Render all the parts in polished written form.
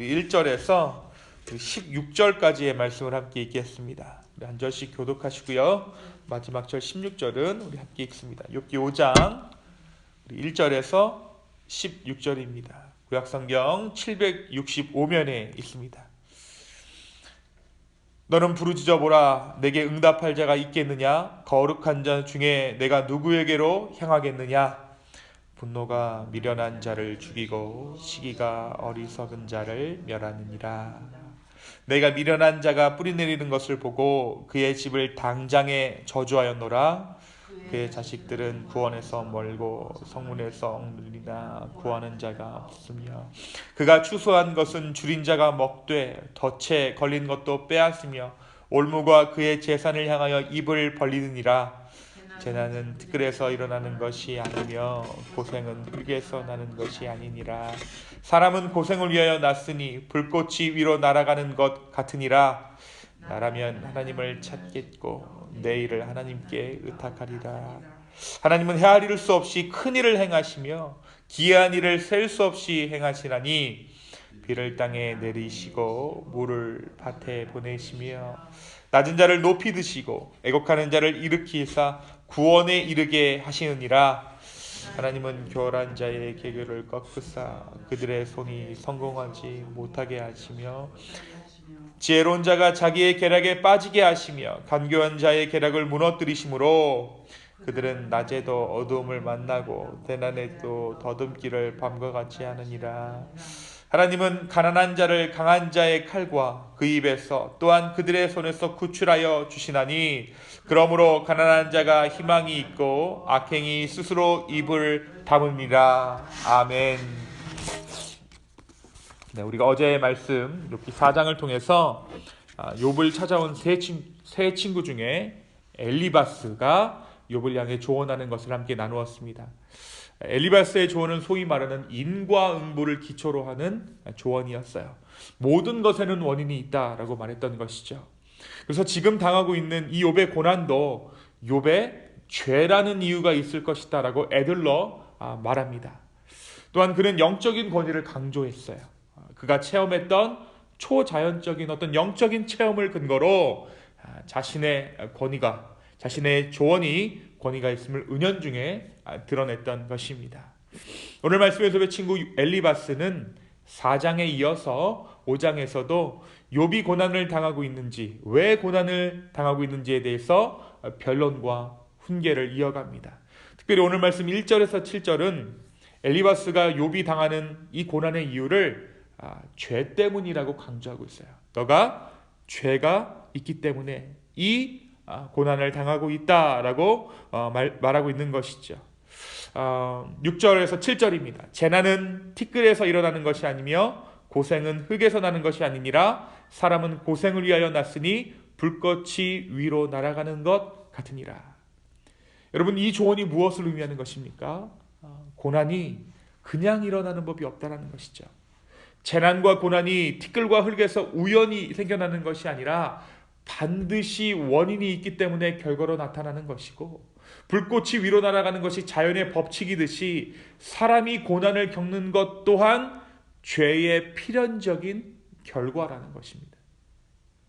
우리 1절에서 16절까지의 말씀을 함께 읽겠습니다. 우리 한 절씩 교독하시고요. 마지막 절 16절은 우리 함께 읽습니다. 욥기 5장 1절에서 16절입니다. 구약성경 765면에 있습니다. 너는 부르짖어 보라. 내게 응답할 자가 있겠느냐? 거룩한 자 중에 내가 누구에게로 향하겠느냐? 분노가 미련한 자를 죽이고 시기가 어리석은 자를 멸하느니라. 내가 미련한 자가 뿌리내리는 것을 보고 그의 집을 당장에 저주하였노라. 그의 자식들은 구원에서 멀고 성문에서 억눌리나 구하는 자가 없으며 그가 추수한 것은 줄인 자가 먹되 덫에 걸린 것도 빼앗으며 올무가 그의 재산을 향하여 입을 벌리느니라. 재난은 티끌에서 일어나는 것이 아니며 고생은 흙에서 나는 것이 아니니라. 사람은 고생을 위하여 났으니 불꽃이 위로 날아가는 것 같으니라. 나라면 하나님을 찾겠고 내 일을 하나님께 의탁하리라. 하나님은 헤아릴 수 없이 큰 일을 행하시며 기이한 일을 셀 수 없이 행하시나니 비를 땅에 내리시고 물을 밭에 보내시며 낮은 자를 높이 드시고 애곡하는 자를 일으키사 구원에 이르게 하시느니라. 하나님은 교활한 자의 계교를 꺾으사 그들의 손이 성공하지 못하게 하시며 지혜로운 자가 자기의 계략에 빠지게 하시며 간교한 자의 계략을 무너뜨리심으로 그들은 낮에도 어두움을 만나고 대낮에도 더듬기를 밤과 같이 하느니라. 하나님은 가난한 자를 강한 자의 칼과 그 입에서 또한 그들의 손에서 구출하여 주시나니 그러므로 가난한 자가 희망이 있고 악행이 스스로 입을 다뭅니라. 아멘. 네, 우리가 어제의 말씀 욥기 4장을 통해서 욥을 찾아온 세 친구 중에 엘리바스가 욥을 향해 조언하는 것을 함께 나누었습니다. 엘리바스의 조언은 소위 말하는 인과응보를 기초로 하는 조언이었어요. 모든 것에는 원인이 있다라고 말했던 것이죠. 그래서 지금 당하고 있는 이 욥의 고난도 욥의 죄라는 이유가 있을 것이다 라고 애들러 말합니다. 또한 그는 영적인 권위를 강조했어요. 그가 체험했던 초자연적인 어떤 영적인 체험을 근거로 자신의 권위가, 자신의 조언이 권위가 있음을 은연중에 드러냈던 것입니다. 오늘 말씀에서의 친구 엘리바스는 4장에 이어서 5장에서도 욥이 고난을 당하고 있는지, 왜 고난을 당하고 있는지에 대해서 변론과 훈계를 이어갑니다. 특별히 오늘 말씀 1절에서 7절은 엘리바스가 욥이 당하는 이 고난의 이유를 죄 때문이라고 강조하고 있어요. 너가 죄가 있기 때문에 이 고난을 당하고 있다라고 말하고 있는 것이죠. 6절에서 7절입니다. 재난은 티끌에서 일어나는 것이 아니며 고생은 흙에서 나는 것이 아니니라. 사람은 고생을 위하여 났으니 불꽃이 위로 날아가는 것 같으니라. 여러분, 이 조언이 무엇을 의미하는 것입니까? 고난이 그냥 일어나는 법이 없다라는 것이죠. 재난과 고난이 티끌과 흙에서 우연히 생겨나는 것이 아니라 반드시 원인이 있기 때문에 결과로 나타나는 것이고, 불꽃이 위로 날아가는 것이 자연의 법칙이듯이 사람이 고난을 겪는 것 또한 죄의 필연적인 결과라는 것입니다.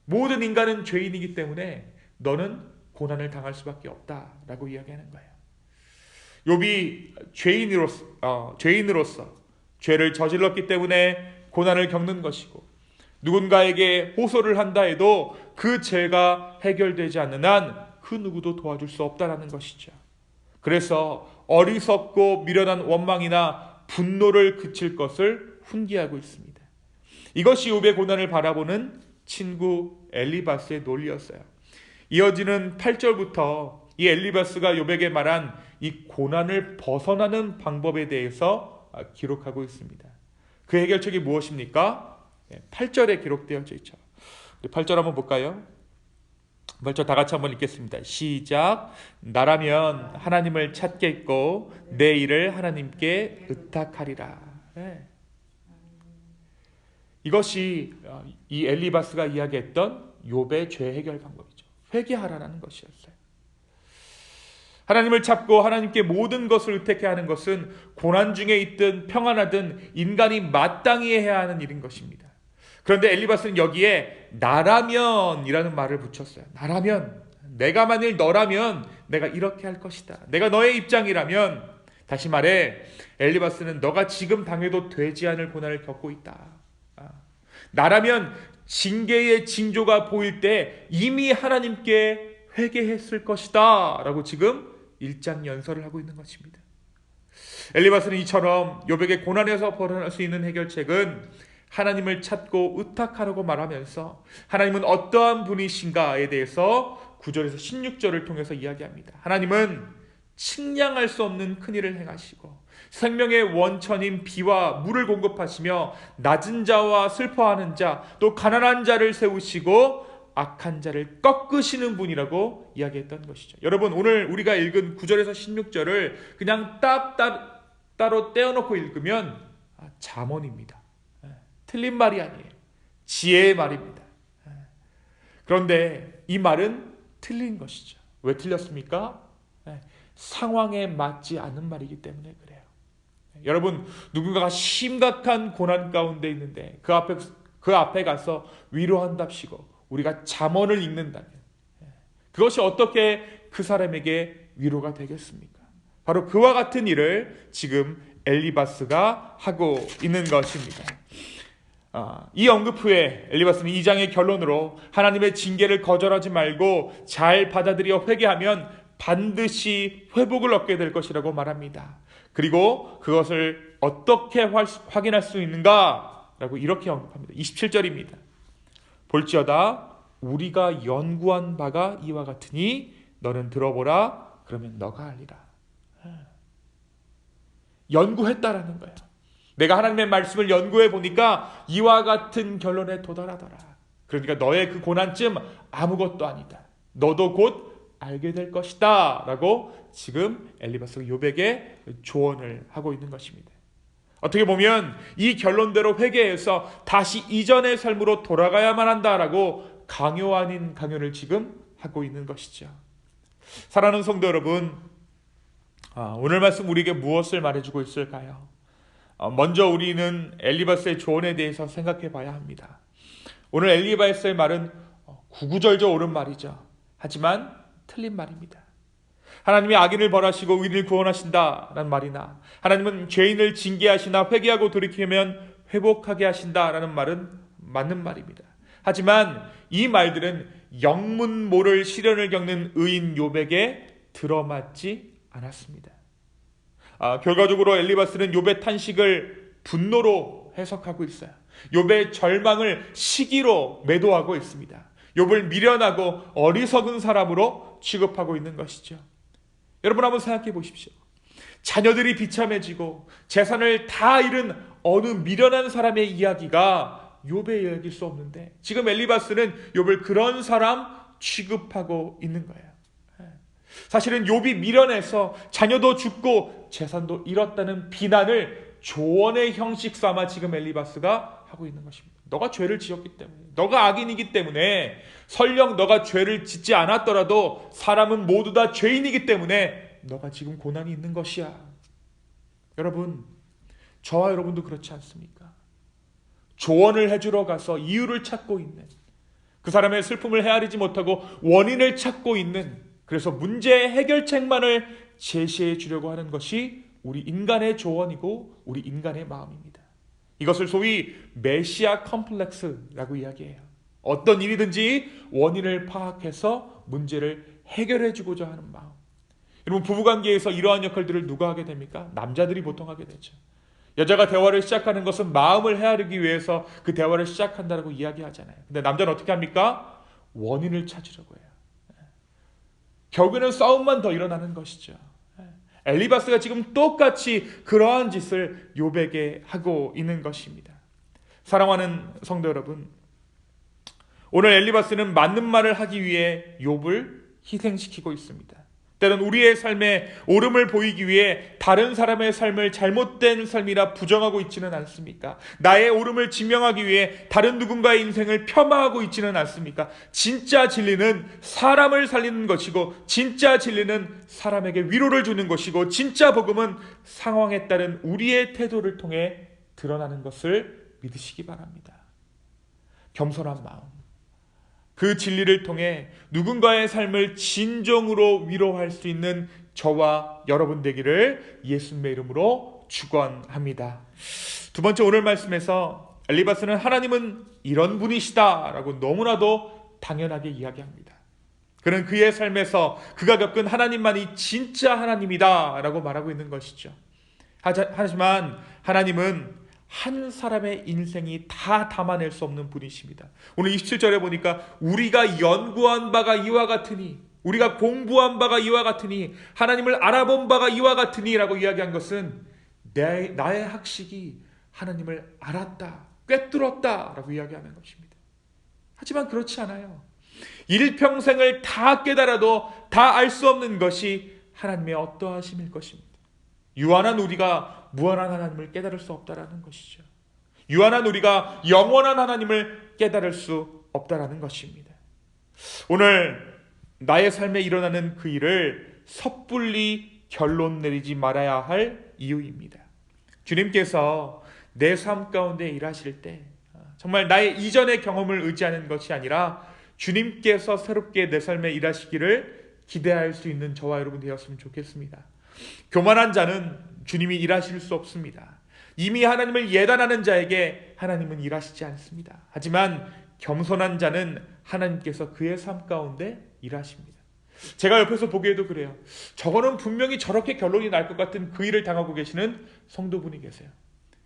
모든 인간은 죄인이기 때문에 너는 고난을 당할 수밖에 없다라고 이야기하는 거예요. 욥이 죄인으로서 죄를 저질렀기 때문에 고난을 겪는 것이고, 누군가에게 호소를 한다 해도 그 죄가 해결되지 않는 한 그 누구도 도와줄 수 없다는 것이죠. 그래서 어리석고 미련한 원망이나 분노를 그칠 것을 훈계하고 있습니다. 이것이 욥의 고난을 바라보는 친구 엘리바스의 논리였어요. 이어지는 8절부터 이 엘리바스가 욥에게 말한 이 고난을 벗어나는 방법에 대해서 기록하고 있습니다. 그 해결책이 무엇입니까? 8절에 기록되어져 있죠. 8절 한번 볼까요? 8절 다 같이 한번 읽겠습니다. 시작. 나라면 하나님을 찾겠고 내 일을 하나님께 의탁하리라. 네. 이것이 이 엘리바스가 이야기했던 욥의 죄 해결 방법이죠. 회개하라는 것이었어요. 하나님을 찾고 하나님께 모든 것을 의탁해야 하는 것은 고난 중에 있든 평안하든 인간이 마땅히 해야 하는 일인 것입니다. 그런데 엘리바스는 여기에 나라면이라는 말을 붙였어요. 나라면, 내가 만일 너라면 내가 이렇게 할 것이다. 내가 너의 입장이라면, 다시 말해 엘리바스는 너가 지금 당해도 되지 않을 고난을 겪고 있다. 나라면 징계의 징조가 보일 때 이미 하나님께 회개했을 것이다 라고 지금 일장연설을 하고 있는 것입니다. 엘리바스는 이처럼 욥에게 고난에서 벗어날 수 있는 해결책은 하나님을 찾고 의탁하라고 말하면서 하나님은 어떠한 분이신가에 대해서 9절에서 16절을 통해서 이야기합니다. 하나님은 측량할 수 없는 큰일을 행하시고 생명의 원천인 비와 물을 공급하시며 낮은 자와 슬퍼하는 자, 또 가난한 자를 세우시고 악한 자를 꺾으시는 분이라고 이야기했던 것이죠. 여러분, 오늘 우리가 읽은 9절에서 16절을 그냥 따로 떼어놓고 읽으면 잠언입니다. 틀린 말이 아니에요. 지혜의 말입니다. 그런데 이 말은 틀린 것이죠. 왜 틀렸습니까? 상황에 맞지 않는 말이기 때문에 그래요. 여러분, 누군가가 심각한 고난 가운데 있는데 그 앞에 가서 위로한답시고 우리가 잠언을 읽는다면 그것이 어떻게 그 사람에게 위로가 되겠습니까? 바로 그와 같은 일을 지금 엘리바스가 하고 있는 것입니다. 이 언급 후에 엘리바스는 2장의 결론으로 하나님의 징계를 거절하지 말고 잘 받아들여 회개하면 반드시 회복을 얻게 될 것이라고 말합니다. 그리고 그것을 어떻게 확인할 수 있는가? 라고 이렇게 언급합니다. 27절입니다. 볼지어다 우리가 연구한 바가 이와 같으니 너는 들어보라. 그러면 너가 알리라. 연구했다라는 거예요. 내가 하나님의 말씀을 연구해 보니까 이와 같은 결론에 도달하더라. 그러니까 너의 그 고난쯤 아무것도 아니다. 너도 곧 알게 될 것이다 라고 지금 엘리바스가 욥에게 조언을 하고 있는 것입니다. 어떻게 보면 이 결론대로 회개해서 다시 이전의 삶으로 돌아가야만 한다라고 강요 아닌 강요를 지금 하고 있는 것이죠. 사랑하는 성도 여러분, 오늘 말씀 우리에게 무엇을 말해주고 있을까요? 먼저 우리는 엘리바스의 조언에 대해서 생각해 봐야 합니다. 오늘 엘리바스의 말은 구구절절 옳은 말이죠. 하지만 틀린 말입니다. 하나님이 악인을 벌하시고 의인을 구원하신다라는 말이나 하나님은 죄인을 징계하시나 회개하고 돌이키면 회복하게 하신다라는 말은 맞는 말입니다. 하지만 이 말들은 영문모를 시련을 겪는 의인 욥에게 들어맞지 않았습니다. 결과적으로 엘리바스는 욥의 탄식을 분노로 해석하고 있어요. 욥의 절망을 시기로 매도하고 있습니다. 욥을 미련하고 어리석은 사람으로 취급하고 있는 것이죠. 여러분 한번 생각해 보십시오. 자녀들이 비참해지고 재산을 다 잃은 어느 미련한 사람의 이야기가 욥의 이야기일 수 없는데 지금 엘리바스는 욥을 그런 사람 취급하고 있는 거예요. 사실은 욥이 미련해서 자녀도 죽고 재산도 잃었다는 비난을 조언의 형식 삼아 지금 엘리바스가 하고 있는 것입니다. 너가 죄를 지었기 때문에, 너가 악인이기 때문에, 설령 너가 죄를 짓지 않았더라도 사람은 모두 다 죄인이기 때문에 너가 지금 고난이 있는 것이야. 여러분, 저와 여러분도 그렇지 않습니까? 조언을 해주러 가서 이유를 찾고 있는, 그 사람의 슬픔을 헤아리지 못하고 원인을 찾고 있는, 그래서 문제의 해결책만을 제시해 주려고 하는 것이 우리 인간의 조언이고 우리 인간의 마음입니다. 이것을 소위 메시아 컴플렉스라고 이야기해요. 어떤 일이든지 원인을 파악해서 문제를 해결해 주고자 하는 마음. 여러분, 부부관계에서 이러한 역할들을 누가 하게 됩니까? 남자들이 보통 하게 되죠. 여자가 대화를 시작하는 것은 마음을 헤아리기 위해서 그 대화를 시작한다고 이야기하잖아요. 근데 남자는 어떻게 합니까? 원인을 찾으려고 해요. 결국에는 싸움만 더 일어나는 것이죠. 엘리바스가 지금 똑같이 그러한 짓을 욥에게 하고 있는 것입니다. 사랑하는 성도 여러분, 오늘 엘리바스는 맞는 말을 하기 위해 욥을 희생시키고 있습니다. 때론 우리의 삶에 옳음을 보이기 위해 다른 사람의 삶을 잘못된 삶이라 부정하고 있지는 않습니까? 나의 옳음을 증명하기 위해 다른 누군가의 인생을 폄하하고 있지는 않습니까? 진짜 진리는 사람을 살리는 것이고, 진짜 진리는 사람에게 위로를 주는 것이고, 진짜 복음은 상황에 따른 우리의 태도를 통해 드러나는 것을 믿으시기 바랍니다. 겸손한 마음, 그 진리를 통해 누군가의 삶을 진정으로 위로할 수 있는 저와 여러분 되기를 예수님의 이름으로 축원합니다. 두 번째, 오늘 말씀에서 엘리바스는 하나님은 이런 분이시다 라고 너무나도 당연하게 이야기합니다. 그는 그의 삶에서 그가 겪은 하나님만이 진짜 하나님이다 라고 말하고 있는 것이죠. 하지만 하나님은 한 사람의 인생이 다 담아낼 수 없는 분이십니다. 오늘 27절에 보니까 우리가 연구한 바가 이와 같으니, 우리가 공부한 바가 이와 같으니, 하나님을 알아본 바가 이와 같으니 라고 이야기한 것은 나의 학식이 하나님을 알았다, 꿰뚫었다 라고 이야기하는 것입니다. 하지만 그렇지 않아요. 일평생을 다 깨달아도 다 알 수 없는 것이 하나님의 어떠하심일 것입니다. 유한한 우리가 무한한 하나님을 깨달을 수 없다라는 것이죠. 유한한 우리가 영원한 하나님을 깨달을 수 없다라는 것입니다. 오늘 나의 삶에 일어나는 그 일을 섣불리 결론 내리지 말아야 할 이유입니다. 주님께서 내 삶 가운데 일하실 때 정말 나의 이전의 경험을 의지하는 것이 아니라 주님께서 새롭게 내 삶에 일하시기를 기대할 수 있는 저와 여러분 되었으면 좋겠습니다. 교만한 자는 주님이 일하실 수 없습니다. 이미 하나님을 예단하는 자에게 하나님은 일하시지 않습니다. 하지만 겸손한 자는 하나님께서 그의 삶 가운데 일하십니다. 제가 옆에서 보기에도 그래요. 저거는 분명히 저렇게 결론이 날 것 같은 그 일을 당하고 계시는 성도분이 계세요.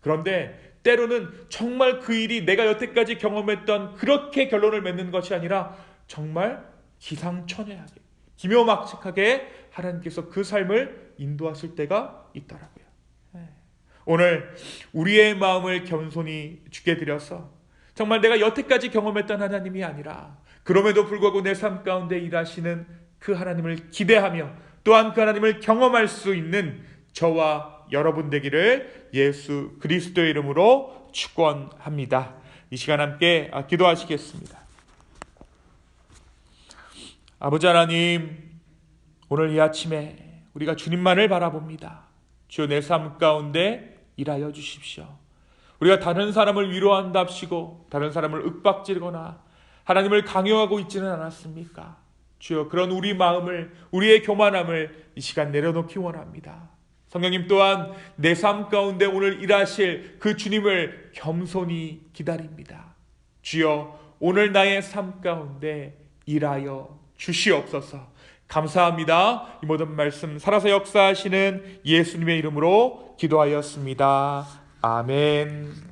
그런데 때로는 정말 그 일이 내가 여태까지 경험했던 그렇게 결론을 맺는 것이 아니라 정말 기상천외하게, 기묘막측하게 하나님께서 그 삶을 인도하실 때가 있더라고요. 오늘 우리의 마음을 겸손히 주께 드려서 정말 내가 여태까지 경험했던 하나님이 아니라 그럼에도 불구하고 내 삶 가운데 일하시는 그 하나님을 기대하며 또한 그 하나님을 경험할 수 있는 저와 여러분 되기를 예수 그리스도의 이름으로 축원합니다. 이 시간 함께 기도하시겠습니다. 아버지 하나님, 오늘 이 아침에 우리가 주님만을 바라봅니다. 주여 내 삶 가운데 일하여 주십시오. 우리가 다른 사람을 위로한답시고 다른 사람을 윽박지르거나 하나님을 강요하고 있지는 않았습니까? 주여 그런 우리 마음을, 우리의 교만함을 이 시간 내려놓기 원합니다. 성령님 또한 내 삶 가운데 오늘 일하실 그 주님을 겸손히 기다립니다. 주여 오늘 나의 삶 가운데 일하여 주시옵소서. 감사합니다. 이 모든 말씀 살아서 역사하시는 예수님의 이름으로 기도하였습니다. 아멘.